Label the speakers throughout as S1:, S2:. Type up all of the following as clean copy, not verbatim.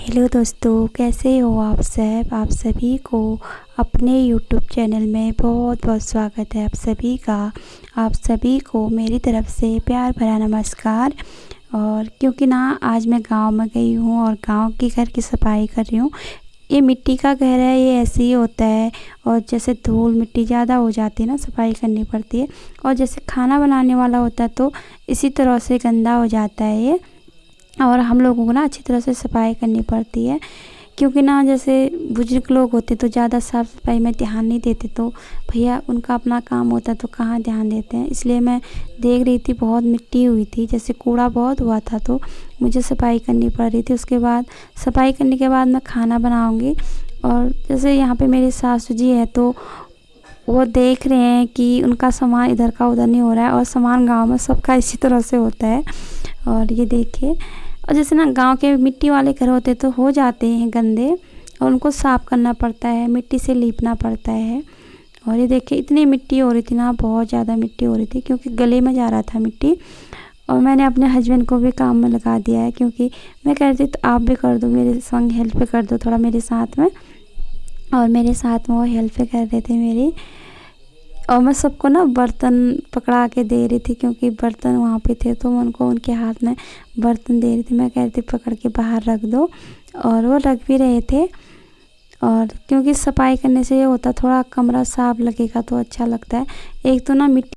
S1: Hello दोस्तों, कैसे हो आप सब। आप सभी को अपने यूट्यूब चैनल में बहुत बहुत स्वागत है। आप सभी को मेरी तरफ से प्यार भरा नमस्कार। और क्योंकि ना आज मैं गांव में गई हूँ और गांव के घर की सफाई कर रही हूँ। ये मिट्टी का घर है, ये ऐसे ही होता है। और जैसे धूल मिट्टी ज़्यादा हो जाती है ना, सफाई करनी पड़ती है। और जैसे खाना बनाने वाला होता है तो इसी तरह से गंदा हो जाता है ये। और हम लोगों को ना अच्छी तरह से सफाई करनी पड़ती है, क्योंकि ना जैसे बुजुर्ग लोग होते तो ज़्यादा साफ़ सफाई में ध्यान नहीं देते, तो भैया उनका अपना काम होता है तो कहाँ ध्यान देते हैं। इसलिए मैं देख रही थी, बहुत मिट्टी हुई थी, जैसे कूड़ा बहुत हुआ था, तो मुझे सफाई करनी पड़ रही थी। उसके बाद सफाई करने के बाद मैं खाना बनाऊँगी। और जैसे यहाँ पे मेरे सासू जी है, तो वो देख रहे हैं कि उनका सामान इधर का उधर नहीं हो रहा है। और सामान गांव में सबका इसी तरह से होता है। और ये देखिए, और जैसे ना गांव के मिट्टी वाले घर होते तो हो जाते हैं गंदे, और उनको साफ़ करना पड़ता है, मिट्टी से लीपना पड़ता है। और ये देखिए, इतनी मिट्टी हो रही थी ना, बहुत ज़्यादा मिट्टी हो रही थी, क्योंकि गले में जा रहा था मिट्टी। और मैंने अपने हस्बैंड को भी काम में लगा दिया है, क्योंकि मैं कह रही थी तो आप भी कर दो, मेरे संग हेल्प कर दो थोड़ा मेरे साथ में। और मेरे साथ में वो हेल्प कर रहे थे मेरी। और मैं सबको ना बर्तन पकड़ा के दे रही थी, क्योंकि बर्तन वहाँ पे थे, तो मैं उनको उनके हाथ में बर्तन दे रही थी। मैं कह रही थी पकड़ के बाहर रख दो, और वो रख भी रहे थे। और क्योंकि सफाई करने से ये होता, थोड़ा कमरा साफ लगेगा तो अच्छा लगता है। एक तो ना मिट्टी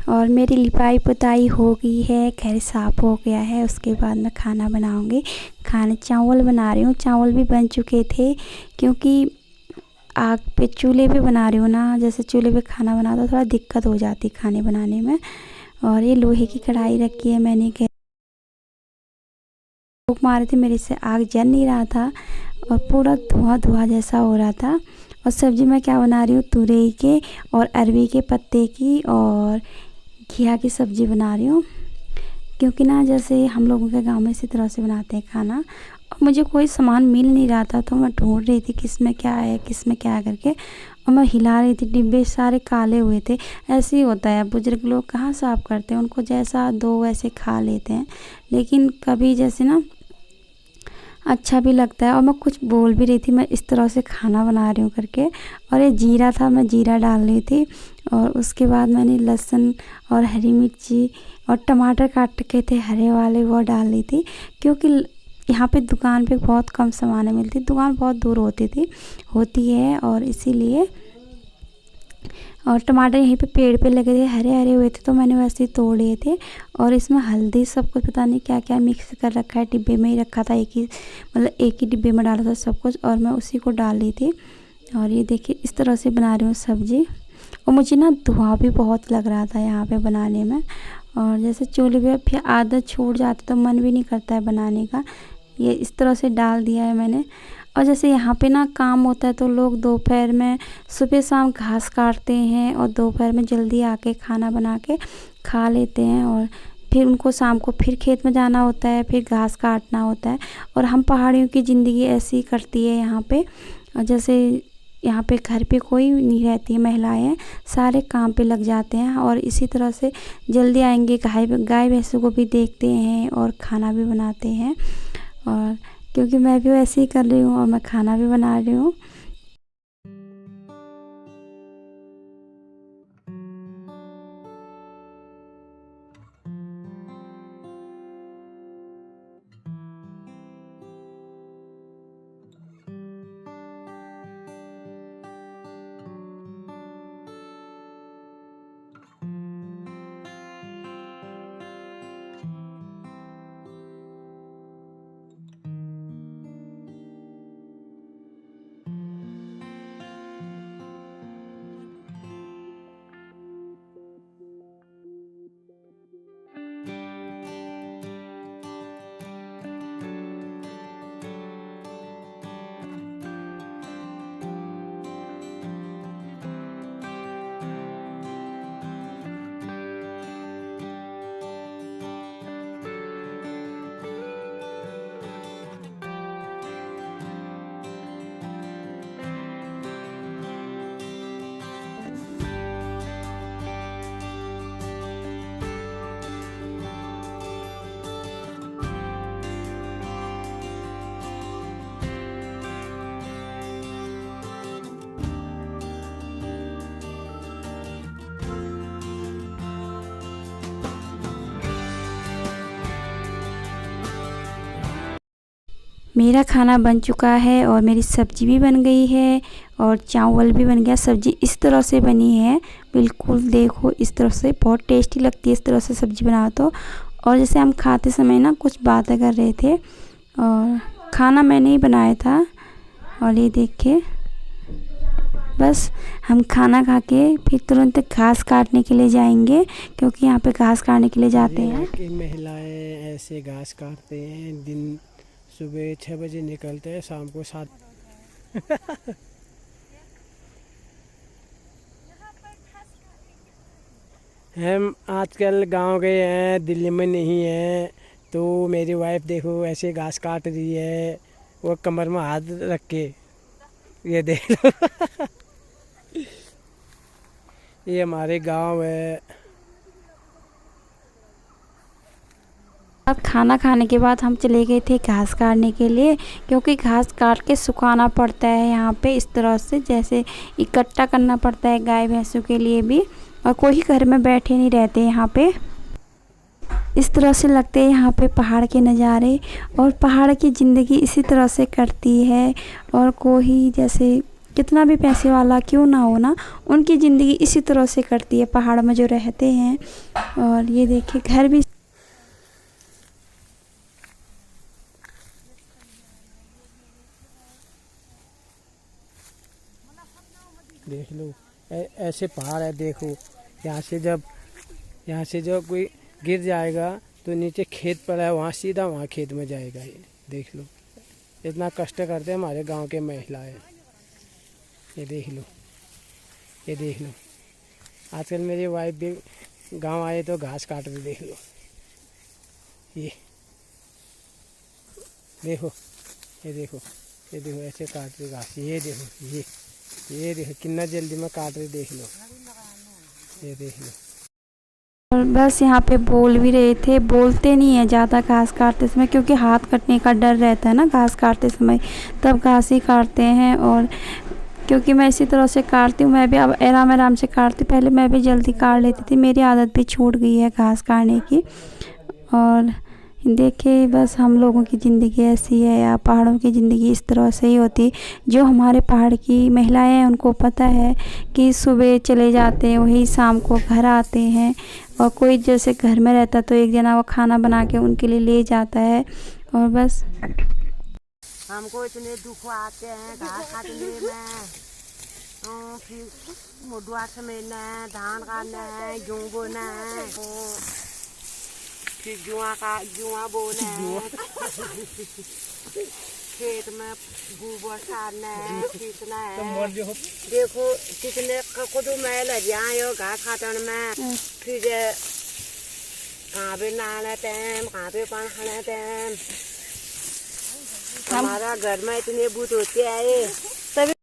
S1: और मेरी लिपाई पुताई हो गई है, घर साफ़ हो गया है। उसके बाद मैं खाना बनाऊंगी। खाने चावल बना रही हूँ, चावल भी बन चुके थे, क्योंकि आग पे चूल्हे पे बना रही हूँ ना। जैसे चूल्हे पे खाना बनाता थोड़ा दिक्कत हो जाती खाने बनाने में। और ये लोहे की कढ़ाई रखी है मैंने, फूंक मारे थे मेरे से, आग जल नहीं रहा था। और पूरा धुआं धुआं जैसा हो रहा था। और सब्ज़ी मैं क्या बना रही हूँ, तुरई के और अरवी के पत्ते की और घिया की सब्ज़ी बना रही हूँ। क्योंकि ना जैसे हम लोगों के गांव में इसी तरह से बनाते हैं खाना, और मुझे कोई सामान मिल नहीं रहा था, तो मैं ढूंढ रही थी किस में क्या है किस में क्या है करके, और मैं हिला रही थी। डिब्बे सारे काले हुए थे। ऐसे ही होता है, बुजुर्ग लोग कहाँ साफ़ करते हैं, उनको जैसा दो वैसे खा लेते हैं। लेकिन कभी जैसे ना अच्छा भी लगता है। और मैं कुछ बोल भी रही थी, मैं इस तरह से खाना बना रही हूँ करके। और ये जीरा था, मैं जीरा डाल रही थी। और उसके बाद मैंने लहसुन और हरी मिर्ची और टमाटर काट के थे हरे वाले, वो डाल दी थी। क्योंकि यहाँ पे दुकान पे बहुत कम सामानें मिलती, दुकान बहुत दूर होती है और इसीलिए। और टमाटर यहीं पे पेड़ पे लगे थे, हरे हरे हुए थे, तो मैंने वैसे ही तोड़ लिए थे। और इसमें हल्दी सब कुछ पता नहीं क्या क्या मिक्स कर रखा है, डिब्बे में ही रखा था, एक ही डिब्बे में डाला था सब कुछ, और मैं उसी को डाल ली थी। और ये देखिए इस तरह से बना रही हूँ सब्ज़ी। और मुझे ना धुआं भी बहुत लग रहा था यहाँ पे बनाने में। और जैसे चूल्हे पे फिर आदत छूट जाती तो मन भी नहीं करता है बनाने का। ये इस तरह से डाल दिया है मैंने। और जैसे यहाँ पे ना काम होता है तो लोग दोपहर में सुबह शाम घास काटते हैं, और दोपहर में जल्दी आके खाना बना के खा लेते हैं। और फिर उनको शाम को फिर खेत में जाना होता है, फिर घास काटना होता है। और हम पहाड़ियों की ज़िंदगी ऐसी करती है यहाँ पे। और जैसे यहाँ पे घर पे कोई नहीं रहती है, महिलाएं सारे काम पे लग जाते हैं। और इसी तरह से जल्दी आएंगे, गाय भैंसों को भी देखते हैं और खाना भी बनाते हैं। और क्योंकि मैं भी वैसे ही कर रही हूँ और मैं खाना भी बना रही हूँ। मेरा खाना बन चुका है और मेरी सब्ज़ी भी बन गई है और चावल भी बन गया। सब्ज़ी इस तरह से बनी है, बिल्कुल देखो इस तरह से, बहुत टेस्टी लगती है इस तरह से सब्ज़ी बनाओ तो। और जैसे हम खाते समय ना कुछ बातें कर रहे थे, और खाना मैंने ही बनाया था। और ये देखिए, बस हम खाना खा के फिर तुरंत घास काटने के लिए जाएंगे, क्योंकि यहाँ पे घास काटने के लिए जाते हैं।
S2: महिलाएं ऐसे घास काटते हैं, दिन सुबह 6 बजे निकलते हैं, शाम को 7। हम आजकल गांव गए हैं, दिल्ली में नहीं है, तो मेरी वाइफ देखो ऐसे घास काट रही है, वो कमर में हाथ रख के, ये देख लो। ये हमारे गांव है।
S1: अब खाना खाने के बाद हम चले गए थे घास काटने के लिए, क्योंकि घास काट के सुखाना पड़ता है यहाँ पे इस तरह से, जैसे इकट्ठा करना पड़ता है गाय भैंसों के लिए भी। और कोई घर में बैठे नहीं रहते यहाँ पे, इस तरह से लगते हैं यहाँ पे पहाड़ के नज़ारे। और पहाड़ की ज़िंदगी इसी तरह से कटती है। और कोई जैसे कितना भी पैसे वाला क्यों ना हो ना, उनकी ज़िंदगी इसी तरह से कटती है पहाड़ में जो रहते हैं। और ये देखिए घर भी
S2: देख लो, ऐसे पहाड़ है देखो। यहाँ से जब कोई गिर जाएगा तो नीचे खेत पड़ा है, वहाँ सीधा वहाँ खेत में जाएगा। ये देख लो, इतना कष्ट करते हैं हमारे गांव के महिलाएं। ये देख लो, ये देख लो। आजकल मेरी वाइफ भी गांव आए तो घास काट रही, देख लो। ये देखो, ये देखो, ये देखो ऐसे काट रही घास। ये देखो, ये देखो कितना जल्दी में काट रही, देख लो, ये देख लो।
S1: और बस यहाँ पे बोल भी रहे थे, बोलते नहीं है ज़्यादा घास काटते समय, क्योंकि हाथ कटने का डर रहता है ना घास काटते समय, तब घास ही काटते हैं। और क्योंकि मैं इसी तरह से काटती हूँ, मैं भी अब आराम आराम से काटती, पहले मैं भी जल्दी काट लेती थी, मेरी आदत भी छूट गई है घास काटने की। और देखिए बस हम लोगों की ज़िंदगी ऐसी है, या पहाड़ों की ज़िंदगी इस तरह से ही होती है। जो हमारे पहाड़ की महिलाएं हैं उनको पता है कि सुबह चले जाते हैं, वही शाम को घर आते हैं। और कोई जैसे घर में रहता तो एक जना वो खाना बना के उनके लिए ले जाता है। और बस
S3: हमको इतने दुख आते हैं घास काटने में, फिर मुडुआ समेटना है, धान काटना है, गेहूँ बोना है, फिर जुआ बोना है, खेत में गोबर सारना है, खींचना है। देखो कितने कदू मैल है यहाँ घास काटने में। फिर कहाँ पे नहाना टाइम, कहाँ पे पानी खाना टाइम। हमारा घर में इतने भूत होते आए तभी।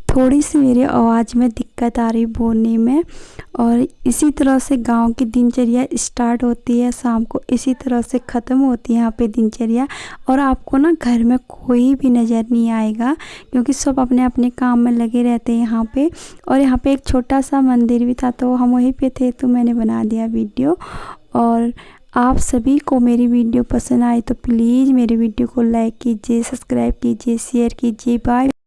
S1: थोड़ी सी मेरी आवाज़ में दिक्कत आ रही बोलने में। और इसी तरह से गांव की दिनचर्या स्टार्ट होती है, शाम को इसी तरह से ख़त्म होती है यहाँ पे दिनचर्या। और आपको ना घर में कोई भी नज़र नहीं आएगा, क्योंकि सब अपने अपने काम में लगे रहते हैं यहाँ पे। और यहाँ पे एक छोटा सा मंदिर भी था, तो हम वहीं पे थे, तो मैंने बना दिया वीडियो। और आप सभी को मेरी वीडियो पसंद आई तो प्लीज़ मेरी वीडियो को लाइक कीजिए, सब्सक्राइब कीजिए, शेयर कीजिए। बाय।